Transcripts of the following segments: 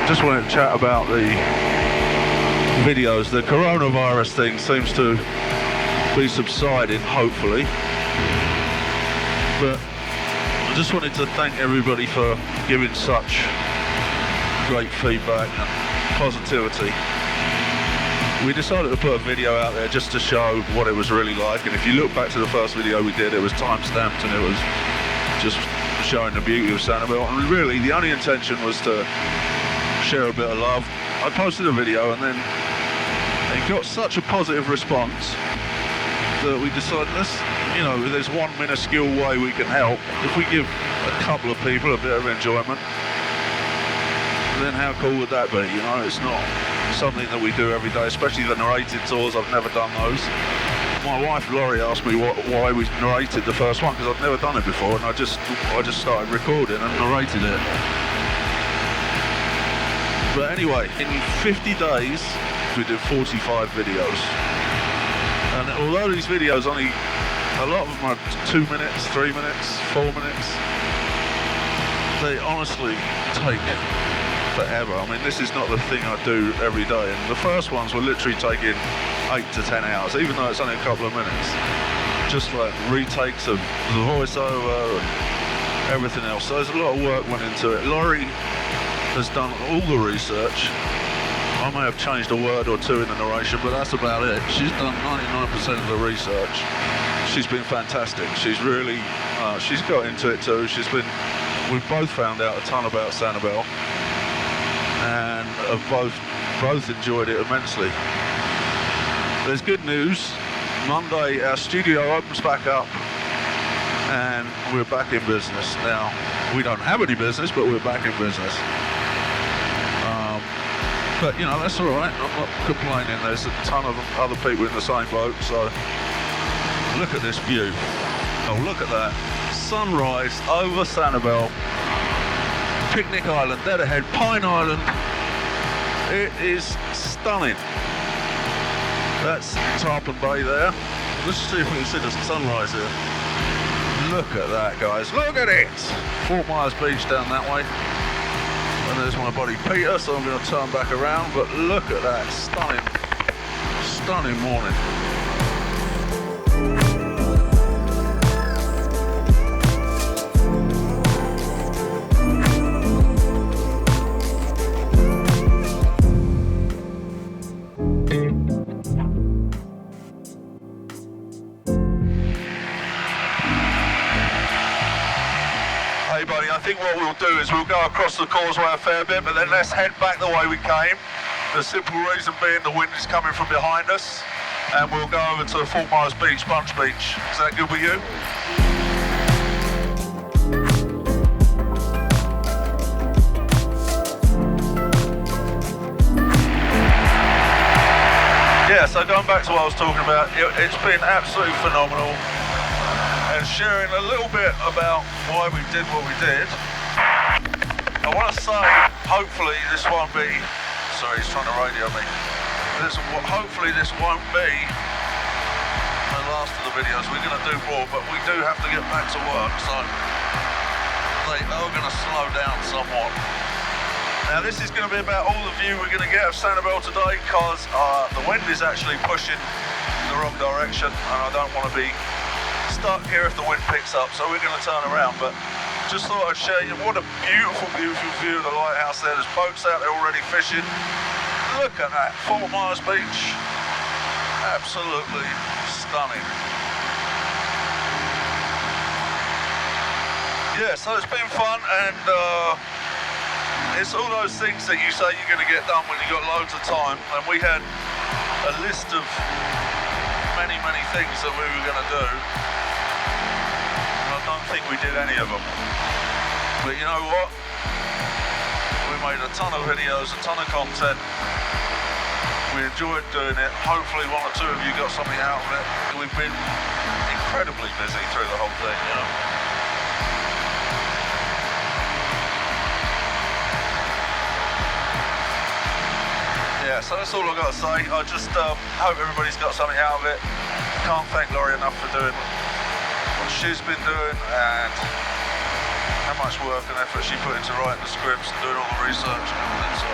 just wanted to chat about the videos. The coronavirus thing seems to be subsiding, hopefully. But I just wanted to thank everybody for giving such great feedback and positivity. We decided to put a video out there just to show what it was really like, and if you look back to the first video we did, it was time-stamped and it was just showing the beauty of Sanibel, and really the only intention was to share a bit of love. I posted a video and then it got such a positive response that we decided, there's one minuscule way we can help. If we give a couple of people a bit of enjoyment, then how cool would that be? It's not something that we do every day, especially the narrated tours. I've never done those. My wife Laurie asked me why we narrated the first one, because I've never done it before, and I just started recording and narrated it. But anyway, in 50 days we did 45 videos, and although these videos only, a lot of them are 2 minutes, 3 minutes, 4 minutes, they honestly take forever. I mean, this is not the thing I do every day, and the first ones were literally taking 8 to 10 hours, even though it's only a couple of minutes. Just like retakes of the voiceover and everything else. So there's a lot of work went into it. Laurie has done all the research. I may have changed a word or two in the narration, but that's about it. She's done 99% of the research. She's been fantastic. She's really, she's got into it too. We've both found out a ton about Sanibel, and have both enjoyed it immensely. There's good news. Monday our studio opens back up and we're back in business. Now, we don't have any business, but we're back in business. But that's alright, I'm not complaining. There's a ton of other people in the same boat, so look at this view. Oh, look at that. Sunrise over Sanibel. Picnic Island, dead ahead, Pine Island. It is stunning. That's Tarpon Bay there. Let's see if we can see the sunrise here. Look at that, guys. Look at it! Fort Myers Beach down that way. And there's my buddy Peter, so I'm going to turn back around. But look at that. Stunning, stunning morning. I think what we'll do is we'll go across the causeway a fair bit, but then let's head back the way we came. The simple reason being the wind is coming from behind us, and we'll go over to Fort Myers Beach, Bunch Beach. Is that good with you? Yeah, so going back to what I was talking about, it's been absolutely phenomenal. And sharing a little bit about why we did what we did. I want to say, hopefully this won't be, sorry, he's trying to radio me. Hopefully this won't be the last of the videos. We're going to do more, but we do have to get back to work, so they are going to slow down somewhat. Now this is going to be about all the view we're going to get of Sanibel today, because the wind is actually pushing in the wrong direction, and I don't want to be stuck here if the wind picks up, so we're going to turn around. But just thought I'd share you what a beautiful, beautiful view of the lighthouse there. There's boats out there already fishing. Look at that, Fort Myers Beach. Absolutely stunning. Yeah, so it's been fun, and it's all those things that you say you're going to get done when you've got loads of time, and we had a list of many, many things that we were going to do. I don't think we did any of them. But you know what? We made a ton of videos, a ton of content. We enjoyed doing it. Hopefully one or two of you got something out of it. We've been incredibly busy through the whole thing, Yeah, so that's all I've got to say. I just hope everybody's got something out of it. Can't thank Laurie enough for doing what she's been doing, and how much work and effort she put into writing the scripts and doing all the research and everything. So.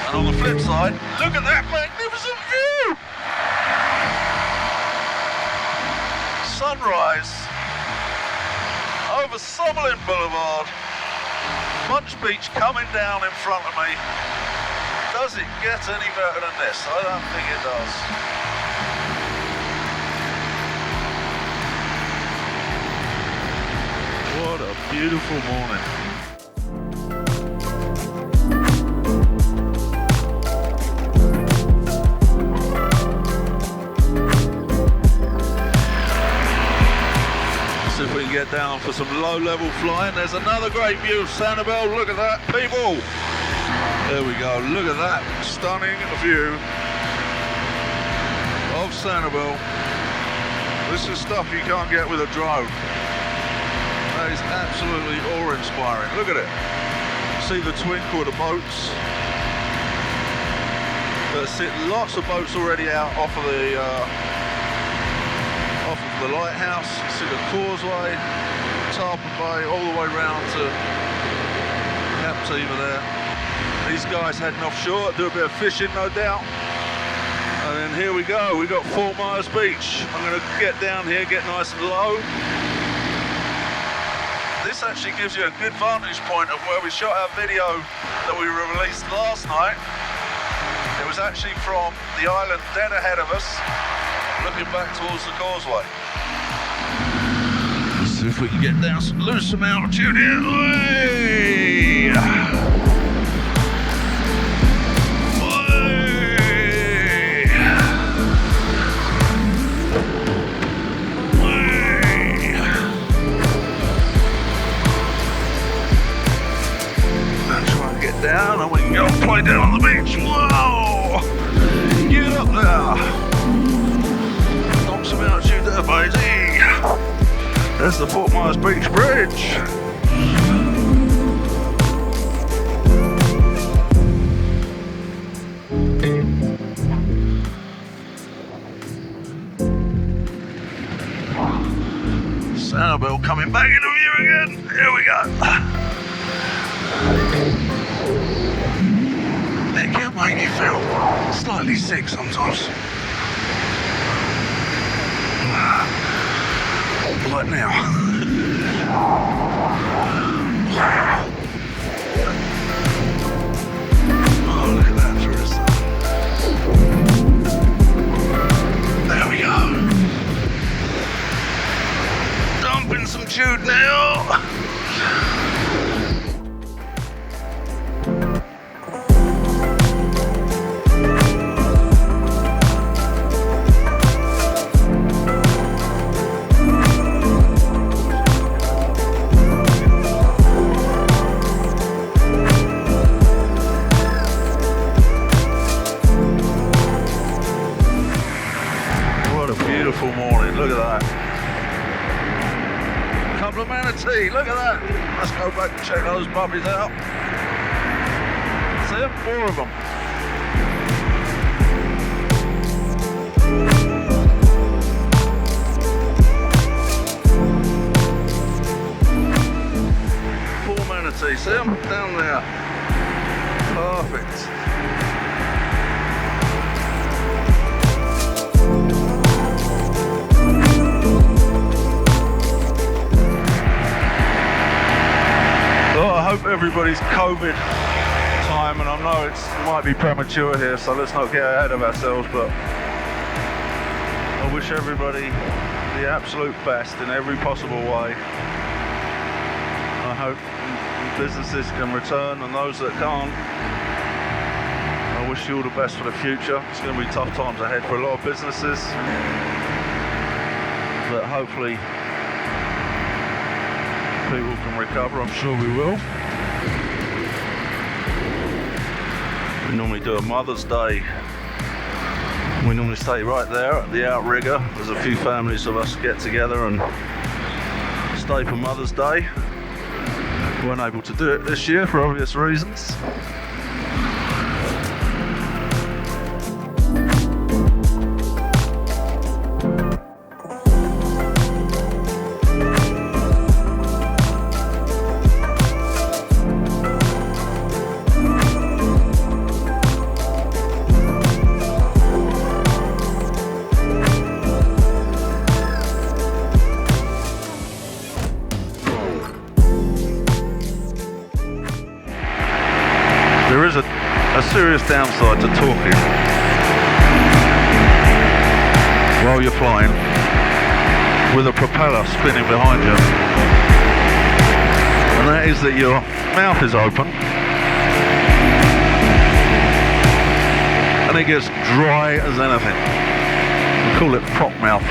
And on the flip side, look at that magnificent view! Sunrise over Summerlin Boulevard, Munch Beach coming down in front of me. Does it get any better than this? I don't think it does. What a beautiful morning. See if we can get down for some low-level flying. There's another great view of Sanibel. Look at that, people. There we go. Look at that stunning view of Sanibel. This is stuff you can't get with a drone. That is absolutely awe-inspiring. Look at it. See the twinkle of the boats. Lots of boats already out off of the lighthouse. See the Causeway, Tarpon Bay, all the way round to Captiva there. These guys heading offshore, do a bit of fishing, no doubt. And then here we go. We've got 4 Miles Beach. I'm going to get down here, get nice and low. This actually gives you a good vantage point of where we shot our video that we released last night. It was actually from the island dead ahead of us, looking back towards the Causeway. Let's see if we can get down, lose some altitude here. Way! Down and we can go play down on the beach. Whoa! Get up there. Knock some altitude there, baby. There's the 4 Miles Beach Bridge. Sanibel coming back into view again. Here we go. It can make you feel slightly sick sometimes. Like now. Oh, look at that through the sun. There we go. Dumping some jude now. Morning, look at that. Couple of manatee, look at that. Let's go back and check those puppies out. See them? 4 of them. Four manatee, see them? Down there. Perfect. Well, I hope everybody's COVID time, and I know it might be premature here, so let's not get ahead of ourselves, but I wish everybody the absolute best in every possible way. I hope businesses can return, and those that can't, I wish you all the best for the future. It's going to be tough times ahead for a lot of businesses, but hopefully people can recover. I'm sure we will. We normally do a Mother's Day. We normally stay right there at the outrigger. There's a few families of us get together and stay for Mother's Day. We weren't able to do it this year for obvious reasons. serious downside to talking while you're flying with a propeller spinning behind you, and that is that your mouth is open and it gets dry as anything. We call it prop mouth.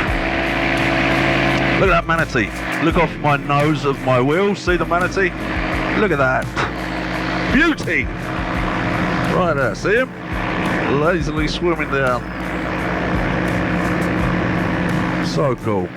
Look at that manatee. Look off my nose of my wheel. See the manatee? Look at that. Beauty! Right there, see him? Lazily swimming down. So cool.